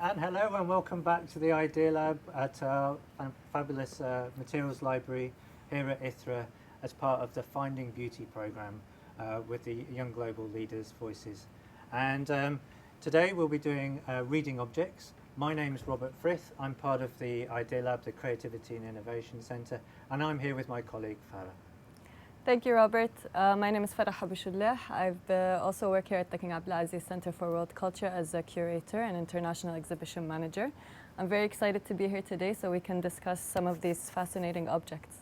And hello and welcome back to the Idea Lab at our fabulous materials library here at Ithra as part of the Finding Beauty programme with the Young Global Leaders Voices. And today we'll be doing reading objects. My name is Robert Frith. I'm part of the Idea Lab, the Creativity and Innovation Centre, and I'm here with my colleague Farah. Thank you, Robert. My name is مرحب. I've also work here at the King Abdulaziz Center for World Culture as a curator and international exhibition manager. I'm very excited to be here today so we can discuss some of these fascinating objects.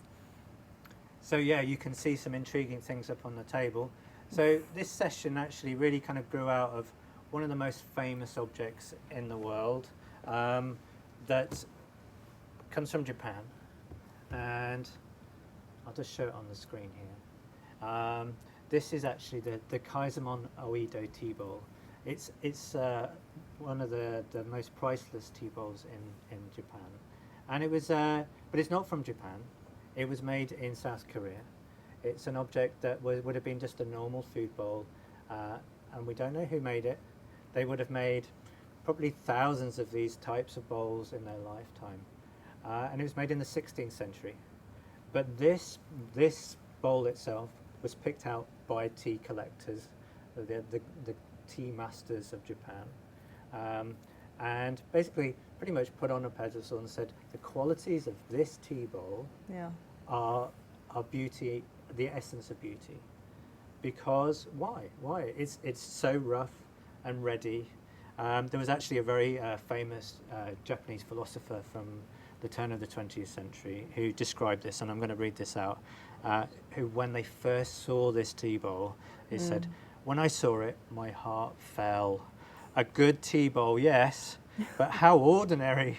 So yeah, you can see some intriguing things up on the table. So this session actually really kind of grew out of one of the most famous objects in the world that comes from Japan, and I'll just show it on the screen here. This is actually the Kaisamon Oedo tea bowl. It's one of the most priceless tea bowls in Japan, and it was but it's not from Japan. It was made in South Korea. It's an object that would have been just a normal food bowl, and we don't know who made it. They would have made probably thousands of these types of bowls in their lifetime, and it was made in the 16th century. But this bowl itself was picked out by tea collectors, the tea masters of Japan, and basically pretty much put on a pedestal and said the qualities of this tea bowl are beauty, the essence of beauty. Because why? It's so rough and ready. There was actually a very famous Japanese philosopher from the turn of the 20th century who described this, and I'm going to read this out, who when they first saw this tea bowl, he said, "When I saw it, my heart fell. A good tea bowl, yes, but how ordinary.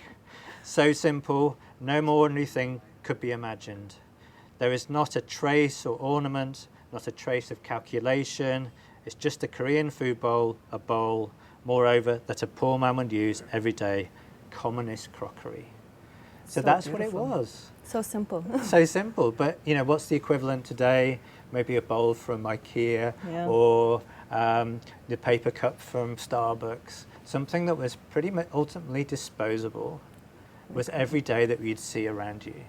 So simple, no more ordinary thing could be imagined. There is not a trace or ornament, not a trace of calculation. It's just a Korean food bowl, a bowl, moreover, that a poor man would use every day, commonest crockery." So that's beautiful. What it was. So simple. So simple, but you know, what's the equivalent today? Maybe a bowl from IKEA or the paper cup from Starbucks. Something that was pretty much ultimately disposable, was every day that you'd see around you.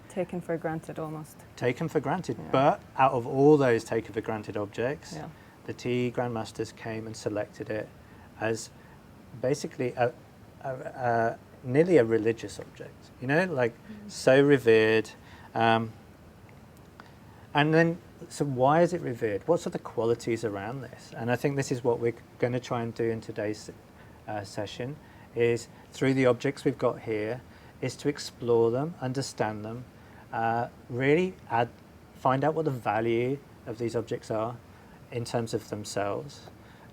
Taken for granted almost. Taken for granted, but out of all those taken for granted objects, the tea grandmasters came and selected it as basically nearly a religious object, you know, like so revered. And then, so why is it revered? What are the qualities around this? And I think this is what we're going to try and do in today's session, is through the objects we've got here, is to explore them, understand them, really find out what the value of these objects are in terms of themselves,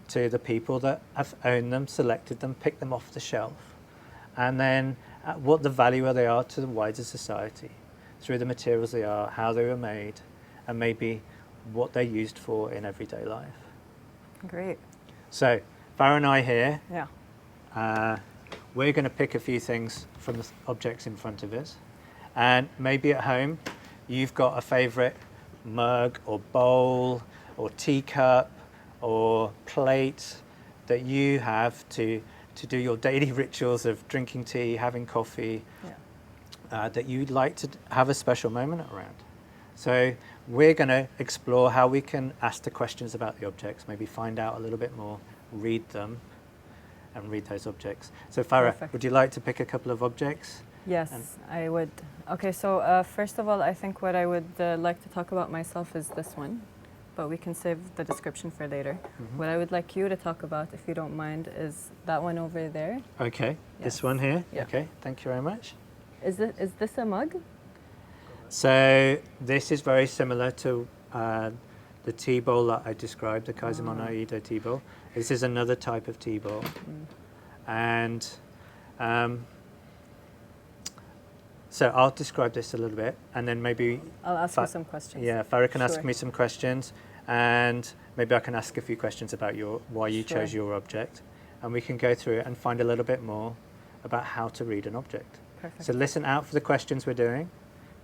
to the people that have owned them, selected them, picked them off the shelf, and then what the value they are to the wider society through the materials they are, how they were made, and maybe what they're used for in everyday life. Great. So Farah and I here, we're going to pick a few things from the objects in front of us, and maybe at home you've got a favourite mug or bowl or teacup or plate that you have to do your daily rituals of drinking tea, having coffee, that you'd like to have a special moment around. So we're going to explore how we can ask the questions about the objects, maybe find out a little bit more, read them, and read those objects. So Farah, would you like to pick a couple of objects? Yes, I would. Okay, so first of all, I think what I would like to talk about myself is this one, but we can save the description for later. What I would like you to talk about, if you don't mind, is that one over there. Okay, this one here. Yeah. Okay, thank you very much. Is this a mug? So this is very similar to the tea bowl that I described, the Kaisamon Oedo tea bowl. This is another type of tea bowl. And so I'll describe this a little bit, and then maybe I'll ask you some questions. Yeah, Farah can ask me some questions, and maybe I can ask a few questions about why you chose your object, and we can go through it and find a little bit more about how to read an object. Perfect. So listen out for the questions we're doing.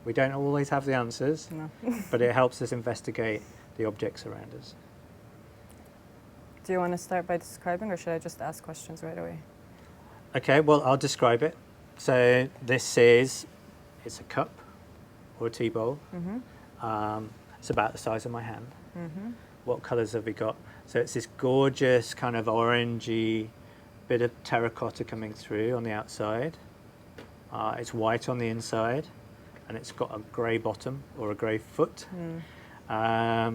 We don't always have the answers, but it helps us investigate the objects around us. Do you want to start by describing, or should I just ask questions right away? Okay, well, I'll describe it. So this is, it's a cup or a tea bowl. It's about the size of my hand. What colours have we got? So it's this gorgeous kind of orangey bit of terracotta coming through on the outside. It's white on the inside, and it's got a grey bottom or a grey foot. How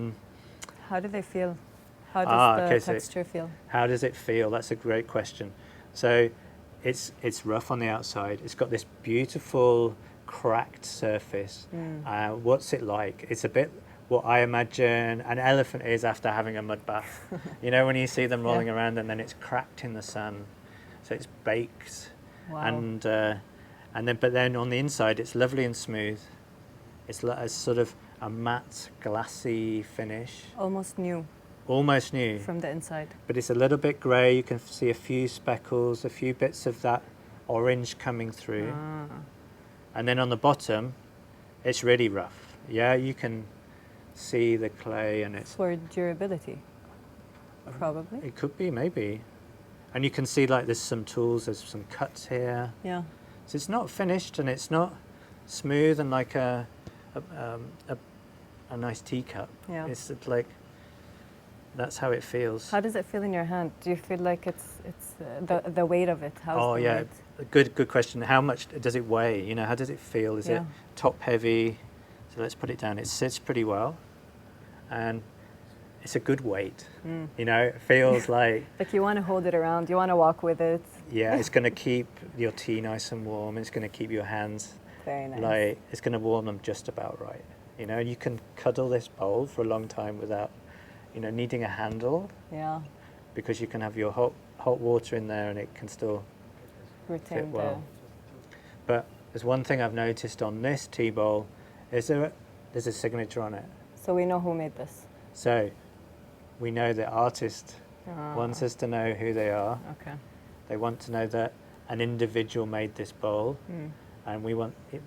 do they feel? How does the texture feel? How does it feel? That's a great question. So it's rough on the outside. It's got this beautiful cracked surface. What's it like? It's a bit what I imagine an elephant is after having a mud bath. You know, when you see them rolling around and then it's cracked in the sun. So it's baked. Wow. But then on the inside it's lovely and smooth. It's sort of a matte, glassy finish. Almost new. Almost new. From the inside. But it's a little bit grey. You can see a few speckles, a few bits of that orange coming through. And then on the bottom, it's really rough. Yeah, you can see the clay and it's... For durability, probably. It could be, maybe. And you can see like there's some tools, there's some cuts here. Yeah. So it's not finished and it's not smooth and like a nice teacup. Yeah. It's like, that's how it feels. How does it feel in your hand? Do you feel like it's the weight of it? How's the weight? Good question. How much does it weigh? You know, how does it feel? Is it top heavy? So let's put it down. It sits pretty well, and it's a good weight. You know, it feels like you want to hold it around. You want to walk with it. Yeah, it's going to keep your tea nice and warm. It's going to keep your hands very nice. Like it's going to warm them just about right. You know, you can cuddle this bowl for a long time without, you know, needing a handle. Yeah. Because you can have your hot water in there and it can still fit well. But there's one thing I've noticed on this tea bowl is there's a signature on it. So we know who made this. So we know the artist wants us to know who they are. Okay. They want to know that an individual made this bowl, and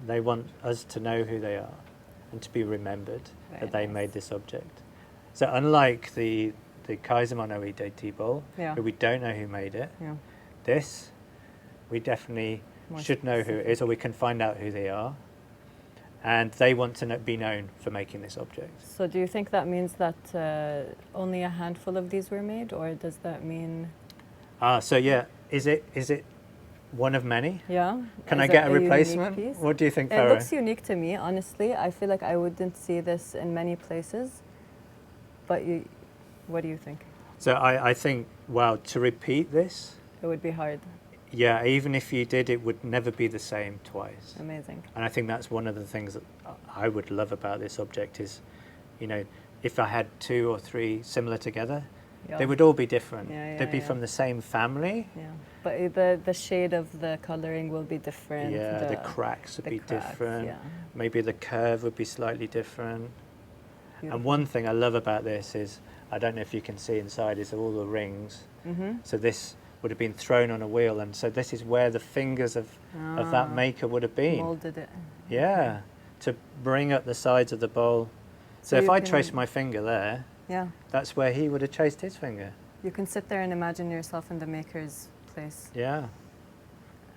they want us to know who they are and to be remembered that they made this object. So unlike the Kaisermann OED tea bowl, who we don't know who made it, this we definitely should know who it is, or we can find out who they are. And they want to be known for making this object. So do you think that means that only a handful of these were made, or does that mean... So yeah, is it one of many? Yeah. Can I get a replacement? What do you think, Farah? It looks unique to me, honestly. I feel like I wouldn't see this in many places. But what do you think? So I think, wow, to repeat this... It would be hard. Yeah, even if you did, it would never be the same twice. Amazing. And I think that's one of the things that I would love about this object is, you know, if I had 2 or 3 similar together, they would all be different. They'd be from the same family. Yeah, but the shade of the colouring will be different. Yeah, the cracks would be different. Yeah. Maybe the curve would be slightly different. Beautiful. And one thing I love about this is, I don't know if you can see inside, is all the rings. So this would have been thrown on a wheel, and so this is where the fingers of that maker would have been. Molded it. Yeah, to bring up the sides of the bowl. So if I trace my finger there, that's where he would have traced his finger. You can sit there and imagine yourself in the maker's place. Yeah.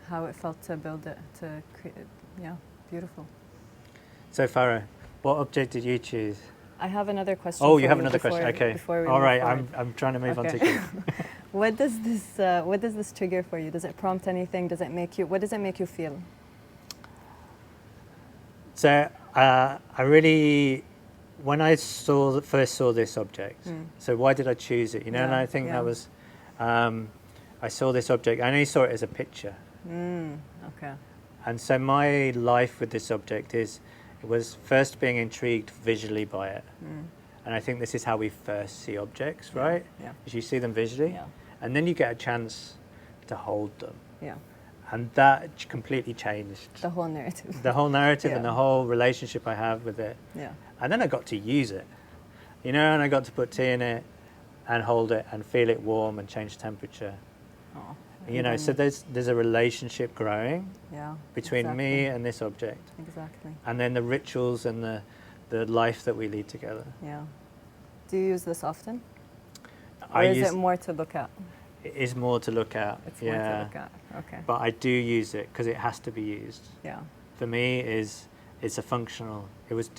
How it felt to build it, to create it. Yeah, beautiful. So Farah, what object did you choose? I have another question. Oh, you have another question. Okay. All right, I'm trying to move on to What does this trigger for you? Does it prompt anything? Does it make you? What does it make you feel? So I really, when I first saw this object, so why did I choose it? You know, and I think that was, I saw this object. I only saw it as a picture. Okay. And so my life with this object was first being intrigued visually by it. And I think this is how we first see objects, right? Yeah. As you see them visually. Yeah. And then you get a chance to hold them. Yeah. And that completely changed. The whole narrative. The whole narrative and the whole relationship I have with it. Yeah. And then I got to use it. You know, and I got to put tea in it and hold it and feel it warm and change temperature. Oh. You know, so there's a relationship growing between me and this object. Exactly. And then the rituals and the life that we lead together. Yeah. Do you use this often? Or is it more to look at? It is more to look at. It's more to look at. Okay. But I do use it because it has to be used. Yeah. For me, it's a functional. It was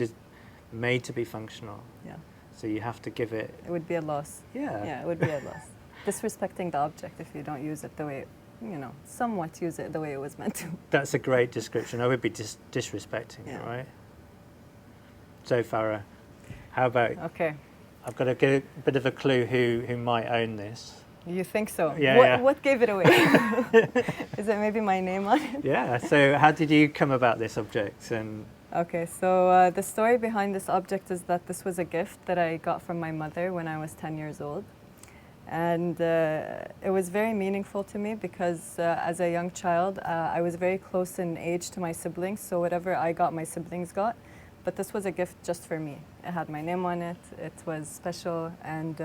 made to be functional. Yeah. So you have to give it. It would be a loss. Yeah. Yeah, it would be a loss. Disrespecting the object if you don't use it the way, somewhat use it the way it was meant to. That's a great description. I would be disrespecting it, right? So Farah, how about? Okay. I've got to get a bit of a clue who might own this. You think so? Yeah. What gave it away? Is it maybe my name on it? Yeah. So how did you come about this object? And okay, so the story behind this object is that this was a gift that I got from my mother when I was 10 years old. And it was very meaningful to me because as a young child, I was very close in age to my siblings. So whatever I got, my siblings got. But this was a gift just for me. It had my name on it. It was special. And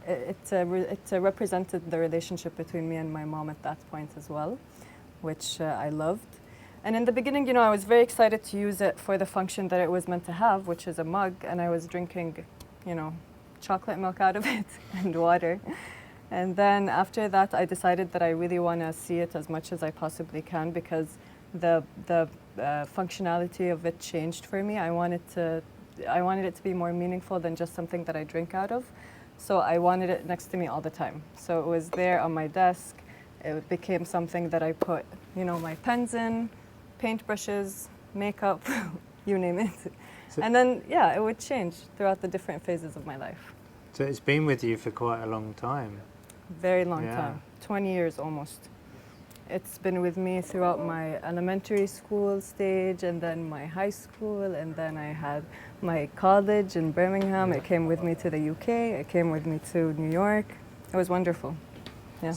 it represented the relationship between me and my mom at that point as well, which I loved. And in the beginning, I was very excited to use it for the function that it was meant to have, which is a mug. And I was drinking, chocolate milk out of it and water. And then after that, I decided that I really want to see it as much as I possibly can because the functionality of it changed for me. I wanted it to be more meaningful than just something that I drink out of. So I wanted it next to me all the time. So it was there on my desk. It became something that I put, my pens in, paintbrushes, makeup, you name it. So and then, it would change throughout the different phases of my life. So it's been with you for quite a long time. Very long time, 20 years almost. It's been with me throughout my elementary school stage and then my high school, and then I had my college in Birmingham. It came with me to the UK. It came with me to New York. It was wonderful. Yeah.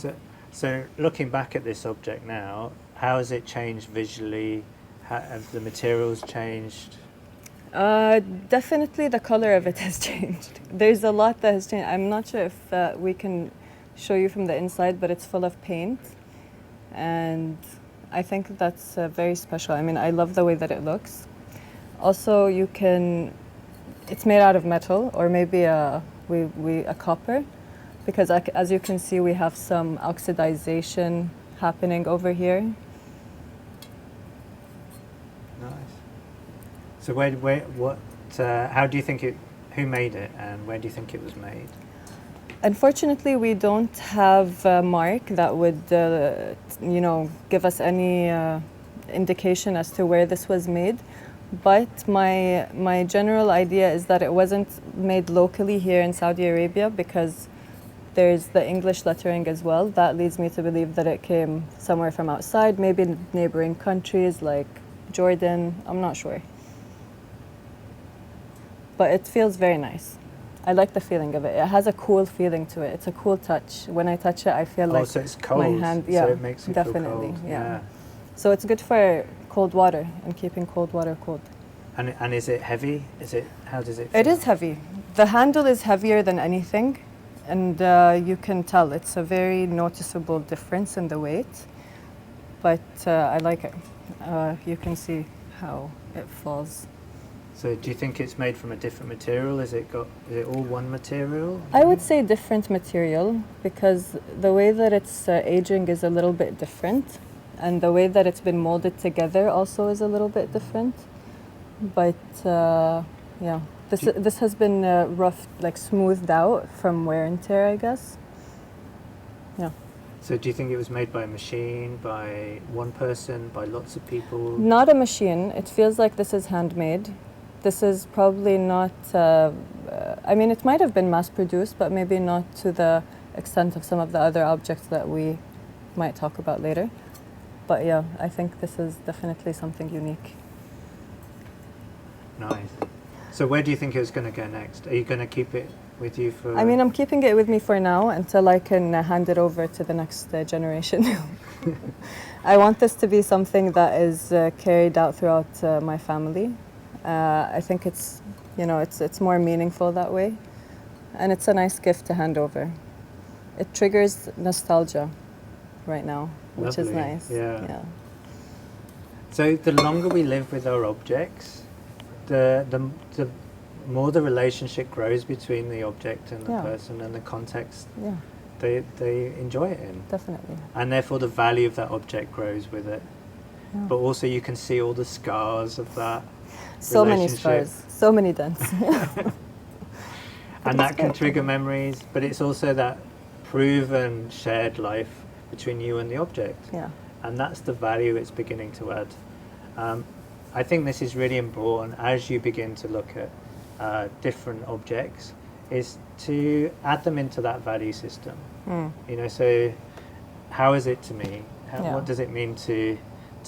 So looking back at this object now, how has it changed visually? Have the materials changed? Definitely the color of it has changed. There's a lot that has changed. I'm not sure if we can show you from the inside, but it's full of paint. And I think that's very special. I mean, I love the way that it looks. Also, it's made out of metal or maybe a copper, because as you can see, we have some oxidization happening over here. Nice. So how do you think who made it and where do you think it was made? Unfortunately, we don't have a mark that would, give us any indication as to where this was made. But my general idea is that it wasn't made locally here in Saudi Arabia because there's the English lettering as well. That leads me to believe that it came somewhere from outside, maybe neighboring countries like Jordan. I'm not sure. But it feels very nice. I like the feeling of it. It has a cool feeling to it. It's a cool touch. When I touch it, I feel like so it's cold, my hand. so it makes you definitely, feel cold. Yeah. So it's good for cold water and keeping cold water cold. And is it heavy? How does it feel? It is heavy. The handle is heavier than anything, and you can tell it's a very noticeable difference in the weight. But I like it. You can see how it falls. So do you think it's made from a different material? Is it all one material? I would say different material because the way that it's aging is a little bit different, and the way that it's been molded together also is a little bit different. But this has been rough, like smoothed out from wear and tear, I guess. Yeah. So do you think it was made by a machine, by one person, by lots of people? Not a machine. It feels like this is handmade. This is probably not, it might have been mass-produced, but maybe not to the extent of some of the other objects that we might talk about later. But yeah, I think this is definitely something unique. Nice. So where do you think it's going to go next? Are you going to keep it with you for... I'm keeping it with me for now until I can hand it over to the next generation. I want this to be something that is carried out throughout my family. I think it's more meaningful that way, and it's a nice gift to hand over. It triggers nostalgia right now, which Lovely. is nice. Yeah. So the longer we live with our objects, the more the relationship grows between the object and the person and the context they enjoy it in. Definitely. And therefore the value of that object grows with it. Yeah. But also you can see all the scars of that So many relationship. scars, so many dents. And that can trigger memories, but it's also that proven shared life between you and the object. Yeah. And that's the value it's beginning to add. I think this is really important as you begin to look at different objects, is to add them into that value system. You know, so how is it to me? Yeah. What does it mean to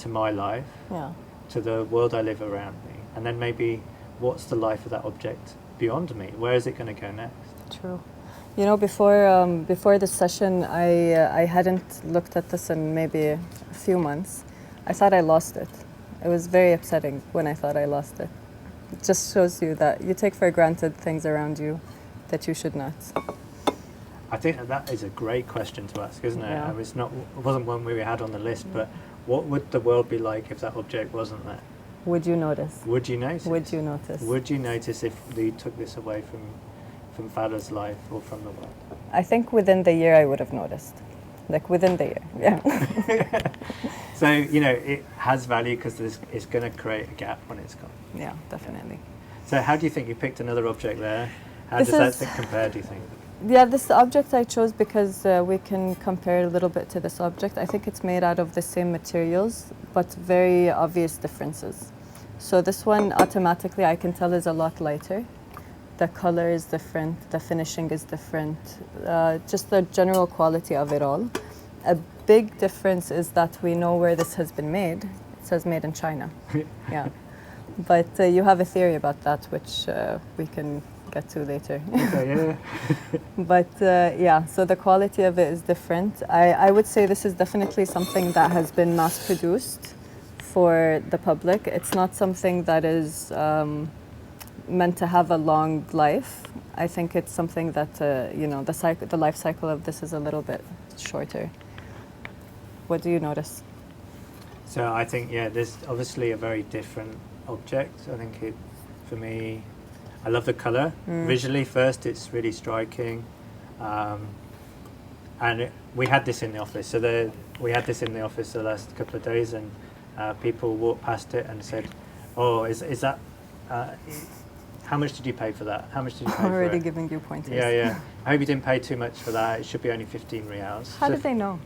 my life, Yeah. to the world I live around me? And then maybe what's the life of that object beyond me? Where is it going to go next? True. You know, before this session, I hadn't looked at this in maybe a few months. I thought I lost it. It was very upsetting when I thought I lost it. It just shows you that you take for granted things around you that you should not. I think that is a great question to ask, isn't it? Yeah. It wasn't one we had on the list, but what would the world be like if that object wasn't there? Would you notice? Would you notice? Would you notice? Would you notice if you took this away from Fada's life or from the world? I think within the year I would have noticed. Like within the year, yeah. So, you know, it has value because it's going to create a gap when it's gone. Yeah, definitely. So how do you think you picked another object there? How This does that is- compare, do you think? Yeah, this object I chose because we can compare a little bit to this object. I think it's made out of the same materials, but very obvious differences. So this one automatically I can tell is a lot lighter. The color is different, the finishing is different, just the general quality of it all. A big difference is that we know where this has been made. It says made in China. Yeah. But you have a theory about that, which we can get to later. Okay, yeah. But yeah, so the quality of it is different. I would say this is definitely something that has been mass produced for the public. It's not something that is meant to have a long life. I think it's something that, you know, the life cycle of this is a little bit shorter. What do you notice? So I think, yeah, there's obviously a very different object. I think for me, I love the color. Visually first, it's really striking. And we had this in the office. So we had this in the office the last couple of days, and people walked past it and said, oh, is that, how much did you pay for that? How much did you pay for it? Already giving you pointers. Yeah, yeah. I hope you didn't pay too much for that. It should be only 15 reals. How So did they know?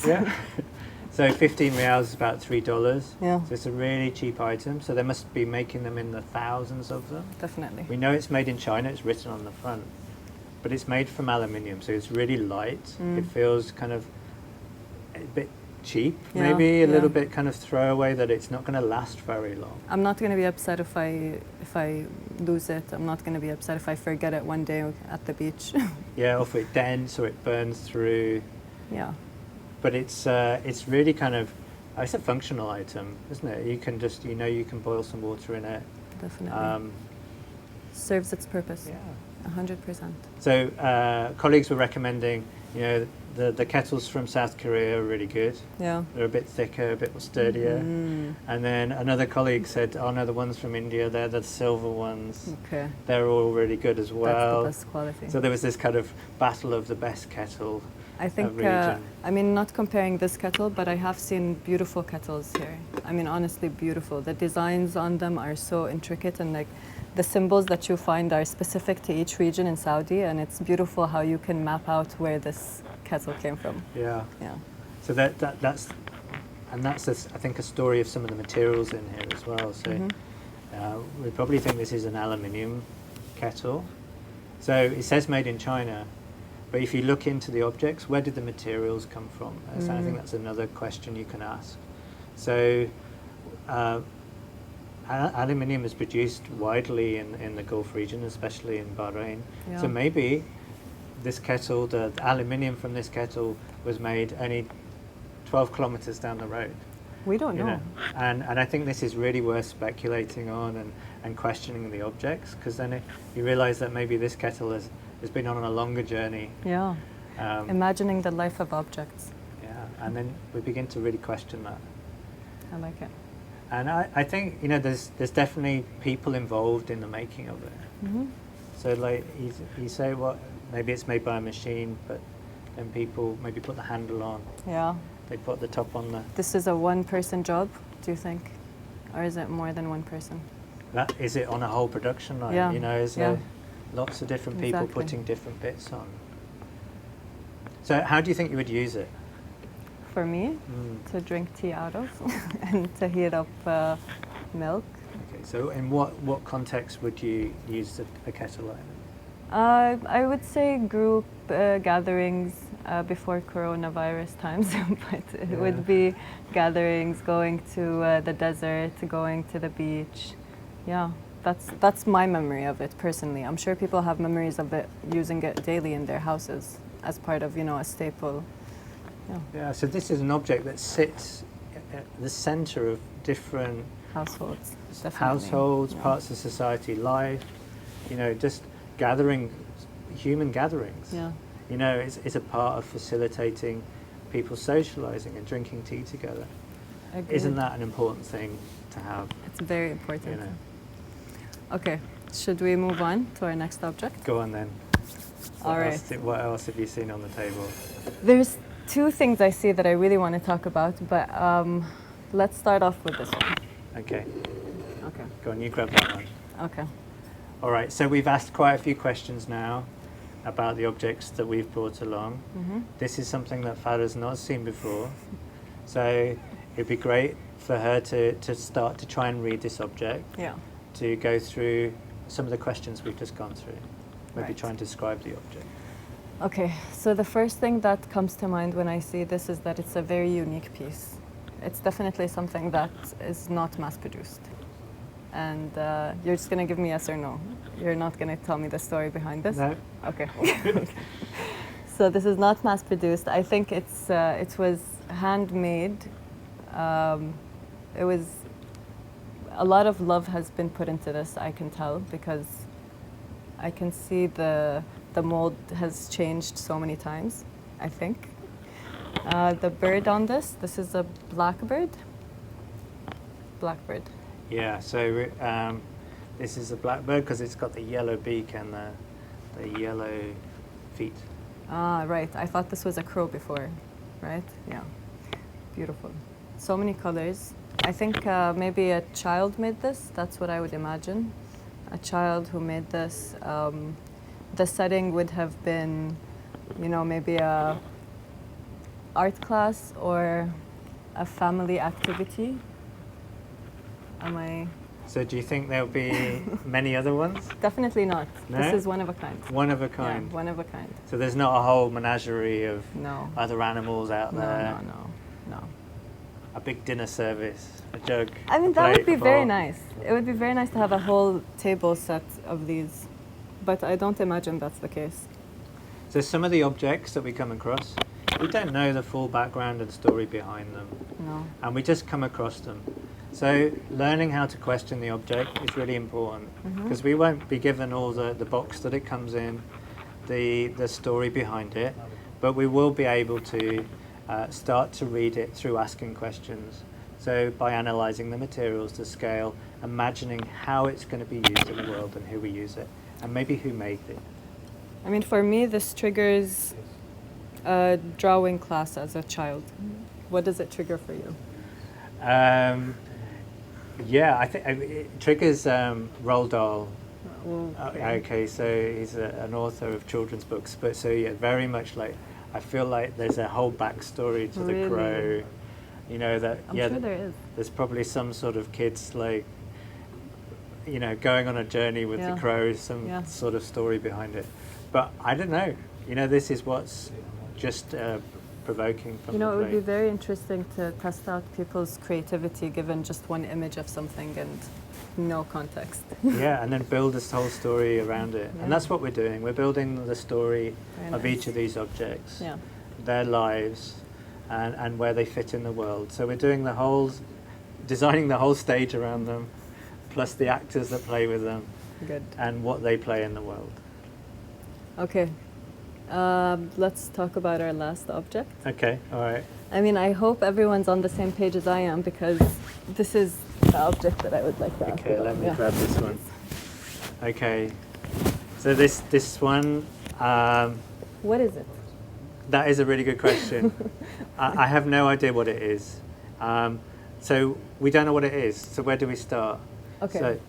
Yeah. So 15 reals is about $3. Yeah, So it's a really cheap item. So they must be making them in the thousands of them. definitely. We know it's made in China. It's written on the front, but it's made from aluminium, so it's really light. It feels kind of a bit cheap, Yeah, maybe a little yeah. bit kind of throwaway. That it's not going to last very long. I'm not going to be upset if I lose it. I'm not going to be upset if I forget it one day at the beach. Yeah, or if it dents or it burns through. Yeah, But it's really kind of, it's a functional item, isn't it? You can just, you know, you can boil some water in it. definitely. Serves its purpose. Yeah. 100%. So colleagues were recommending, you know, the kettles from South Korea are really good. Yeah. They're a bit thicker, a bit more sturdier. And then another colleague said, oh no, the ones from India, they're the silver ones. Okay. They're all really good as well. That's the best quality. So there was this kind of battle of the best kettle. I think, region. I mean, not comparing this kettle, but I have seen beautiful kettles here. I mean, honestly, beautiful. The designs on them are so intricate, and like the symbols that you find are specific to each region in Saudi, and it's beautiful how you can map out where this kettle came from. Yeah. Yeah. So that's I think a story of some of the materials in here as well. So we probably think this is an aluminium kettle. So it says made in China, but if you look into the objects, where did the materials come from? So I think that's another question you can ask. So aluminium is produced widely in the Gulf region, especially in Bahrain. Yeah. So maybe this kettle, the aluminium from this kettle was made only 12 kilometers down the road. We don't know. And I think this is really worth speculating on and questioning the objects, because then you realize that maybe this kettle has been on a longer journey. Yeah. Um, Imagining the life of objects. yeah, and then we begin to really question that. I like it. And I think, you know, there's definitely people involved in the making of it. So like you say, maybe it's made by a machine, but then people maybe put the handle on. Yeah. They put the top on the. This is a one-person job, do you think? Or is it more than one person? That, is it on a whole production line? Yeah. You know, is Yeah. there lots of different people Exactly. putting different bits on? So how do you think you would use it? For me, to drink tea out of and to heat up milk. Okay, so in what context would you use a kettle like that? I would say group gatherings before coronavirus times, but it would be gatherings, going to the desert, going to the beach. Yeah, that's my memory of it personally. I'm sure people have memories of it, using it daily in their houses as part of, you know, a staple. Yeah, so this is an object that sits at the center of different Households, definitely. households, Yeah. parts of society, life, you know, just human gatherings. Yeah. You know, it's a part of facilitating people socializing and drinking tea together. Agreed. Isn't that an important thing to have? It's very important. You know? Okay, should we move on to our next object? Go on then. All right. What else have you seen on the table? There's two things I see that I really want to talk about, but let's start off with this one. Okay, Okay. go on, you grab that one. Okay. All right, so we've asked quite a few questions now about the objects that we've brought along. This is something that Farah's not seen before, so it'd be great for her to start to try and read this object, Yeah. to go through some of the questions we've just gone through, maybe Right. try and describe the object. Okay, so the first thing that comes to mind when I see this is that it's a very unique piece. It's definitely something that is not mass-produced. And you're just going to give me yes or no. You're not going to tell me the story behind this? No? Okay. So this is not mass-produced. I think it was handmade. It was a lot of love has been put into this, I can tell, because I can see the mold has changed so many times, I think. The bird on this is a blackbird. Blackbird. Yeah, so this is a blackbird because it's got the yellow beak and the yellow feet. Ah, right. I thought this was a crow before, right? Yeah. Beautiful. So many colors. I think maybe a child made this. That's what I would imagine. A child who made this. The setting would have been, you know, maybe a art class or a family activity. Am I? So do you think there'll be many other ones? Definitely not. No? This is one of a kind. One of a kind. Yeah, one of a kind. So there's not a whole menagerie of No. other animals out there. No. A big dinner service, a jug. I mean, a that plate, would be a very bowl. nice. It would be very nice to have a whole table set of these, but I don't imagine that's the case. So some of the objects that we come across, we don't know the full background and story behind them, No. and we just come across them. So learning how to question the object is really important, because we won't be given all the box that it comes in, the story behind it, but we will be able to start to read it through asking questions. So by analysing the materials, the scale, imagining how it's going to be used in the world and who we use it, and maybe who made it. I mean, for me, this triggers a drawing class as a child. What does it trigger for you? Yeah, I think it triggers Roald Dahl. Okay. Okay, so he's an author of children's books, but so yeah, very much like, I feel like there's a whole backstory to the Really? crow. You know that. I'm yeah, sure there is. there's probably some sort of kids like, you know, going on a journey with Yeah. the crow, some Yeah. sort of story behind it. But I don't know. You know, this is what's just provoking from You know, the it would be plate. very interesting to test out people's creativity given just one image of something and no context. Yeah, and then build this whole story around it. Yeah. And that's what we're doing. We're building the story Very of nice. each of these objects, Yeah. their lives, and where they fit in the world. So we're doing the whole, designing the whole stage around them, plus the actors that play with them, Good. and what they play in the world. Okay. Let's talk about our last object. Okay, all right. I mean, I hope everyone's on the same page as I am because this is the object that I would like to ask Okay, about. let me Yeah. grab this one. Okay, so this one, What is it? That is a really good question. I have no idea what it is. So we don't know what it is. So where do we start? Okay. So,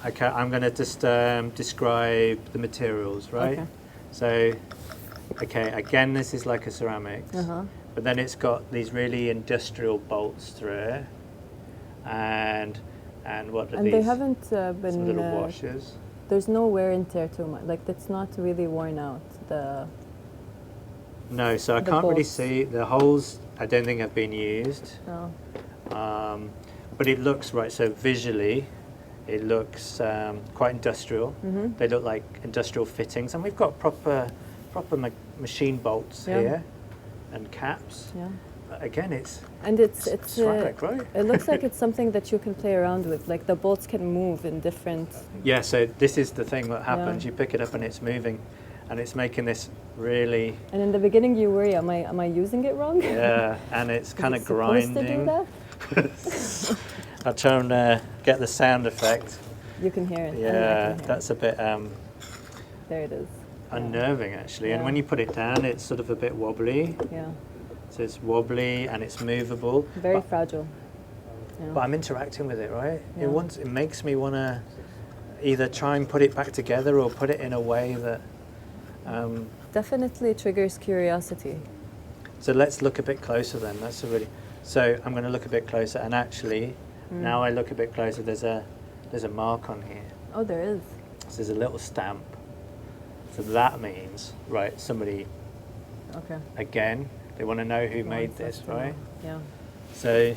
okay, I'm going to just describe the materials, right? Okay. So, okay, again, this is like a ceramics, but then it's got these really industrial bolts through it, and what are And these? they haven't been. Some little washers. There's no wear and tear too much. Like it's not really worn out. No, so I the can't really bolts. see the holes. I don't think have been used. No. But it looks right. So visually, it looks quite industrial. They look like industrial fittings, and we've got proper machine bolts Yeah. here and caps. Yeah. But again, it's And it's ceramic, right? it looks like it's something that you can play around with. Like the bolts can move in different. Yeah. So this is the thing that happens. You pick it up and it's moving, and it's making this really. And in the beginning, you worry, am I using it wrong? Yeah, and it's kind of Supposed to do grinding. that? I'll try and get the sound effect. You can hear it. I Yeah, can hear that's a bit There it is. unnerving actually. And Yeah. when you put it down, it's sort of a bit wobbly. Yeah. So it's wobbly and it's movable. Very but, fragile. Yeah. but I'm interacting with it, right? Yeah. It makes me want to either try and put it back together or put it in a way that. Definitely triggers curiosity. So let's look a bit closer then. That's a really. So I'm going to look a bit closer, and actually, now I look a bit closer. There's a mark on here. Oh, there is. So there's a little stamp. So that means, right, somebody, Okay. again, they want to know who made Wants this, us to right? know. Yeah. So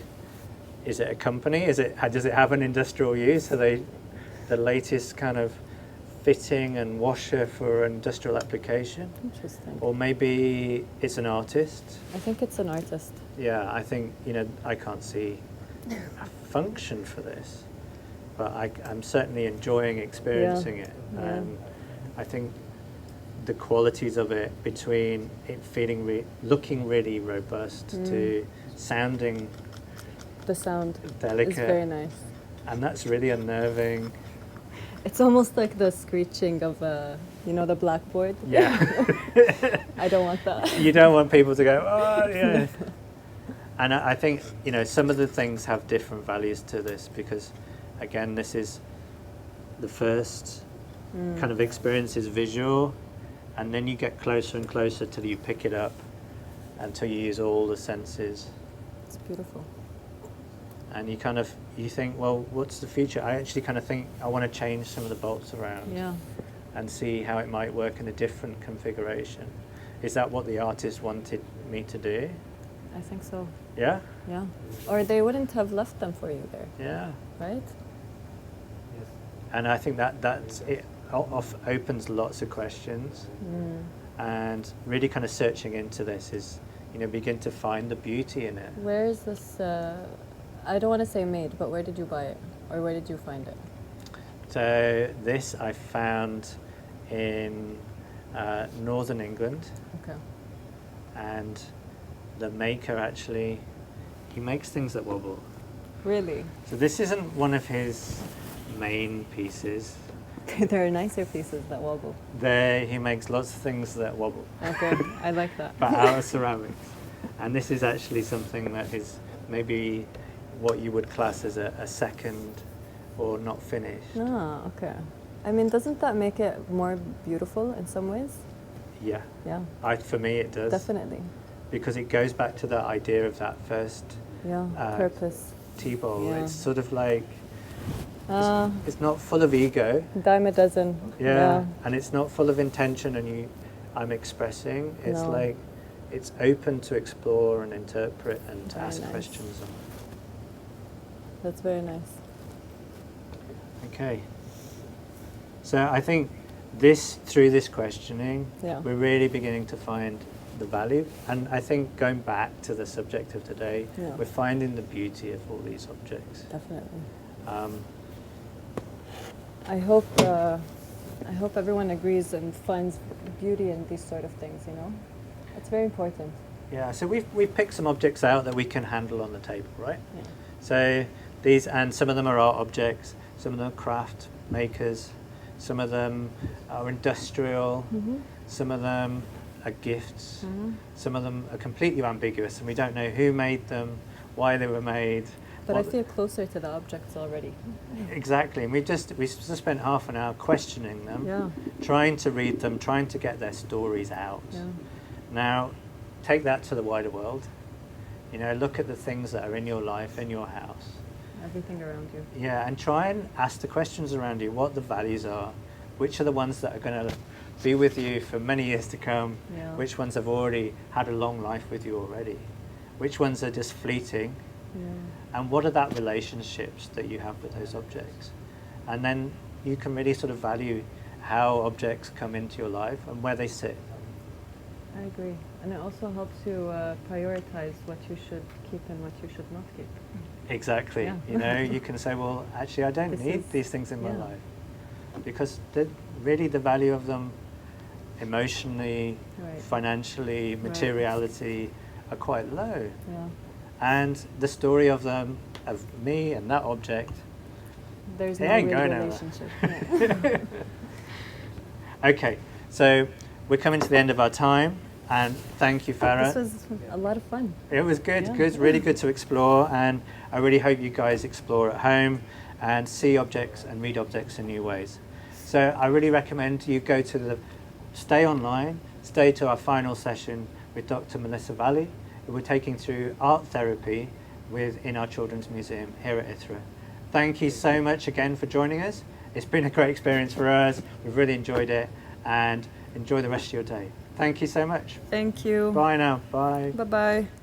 is it a company? Does it have an industrial use? Are they the latest kind of fitting and washer for an industrial application? Interesting. Or maybe it's an artist? I think it's an artist. Yeah, I think, I can't see a function for this, but I'm certainly enjoying experiencing it. Yeah. And I think the qualities of it, between it feeling looking really robust to sounding The sound delicate, is very nice. and that's really unnerving. It's almost like the screeching of the blackboard. Yeah. I don't want that. You don't want people to go, oh, yeah. And I think, some of the things have different values to this because, again, this is the first kind of experience is visual, and then you get closer and closer till you pick it up until you use all the senses. It's beautiful. And you think, well, what's the future? I actually kind of think I want to change some of the bolts around Yeah. and see how it might work in a different configuration. Is that what the artist wanted me to do? I think so. Yeah? Yeah. Or they wouldn't have left them for you there, Yeah. right? And I think that's it opens lots of questions. And really kind of searching into this is, begin to find the beauty in it. Where is this? I don't want to say made, but where did you buy it? Or where did you find it? So this I found in northern England, Okay. and the maker actually, he makes things that wobble. Really? So this isn't one of his main pieces. There are nicer pieces that wobble. He makes lots of things that wobble, Okay, I like that. but out of ceramics. And this is actually something that is maybe what you would class as a second or not finished. Ah, okay. I mean, doesn't that make it more beautiful in some ways? Yeah, Yeah, for me it does. definitely. Because it goes back to that idea of that first Yeah, purpose. tea bowl. Yeah. It's sort of like, Uh, it's not full of ego. dime a dozen. Yeah, and it's not full of intention and I'm expressing. It's No. like, it's open to explore and interpret and to Very ask nice. questions on. That's very nice. Okay. So I think through this questioning, Yeah. we're really beginning to find the value. And I think going back to the subject of today, Yeah. we're finding the beauty of all these objects. Definitely. Um, I hope everyone agrees and finds beauty in these sort of things, It's very important. yeah, so we've picked some objects out that we can handle on the table, right? Yeah. So some of them are art objects, some of them are craft makers, some of them are industrial, Some of them are gifts. Some of them are completely ambiguous, and we don't know who made them, why they were made. But I feel closer to the objects already. Exactly, and we just spent half an hour questioning them, trying to read them, trying to get their stories out. Now, take that to the wider world. You know, look at the things that are in your life, in your house. Everything around you. Yeah, and try and ask the questions around you, what the values are, which are the ones that are going to be with you for many years to come, which ones have already had a long life with you already, which ones are just fleeting, and what are that relationships that you have with those objects. And then you can really sort of value how objects come into your life and where they sit. I agree. And it also helps you prioritize what you should keep and what you should not keep. Exactly. Yeah. You know, you can say, well, actually, I don't need these things in my life, because really the value of them emotionally, financially, materiality are quite low. And the story of them, of me and that object, there's it no ain't real going relationship. Okay, so we're coming to the end of our time, and thank you, Farah. This was a lot of fun. It was good, really good to explore, and I really hope you guys explore at home and see objects and read objects in new ways. So I really recommend you go to stay online, stay to our final session with Dr. Melissa Valley, who we're taking through art therapy in our Children's Museum here at Ithra. Thank you so much again for joining us. It's been a great experience for us. We've really enjoyed it, and enjoy the rest of your day. Thank you so much. Thank you. Bye now. Bye. Bye-bye.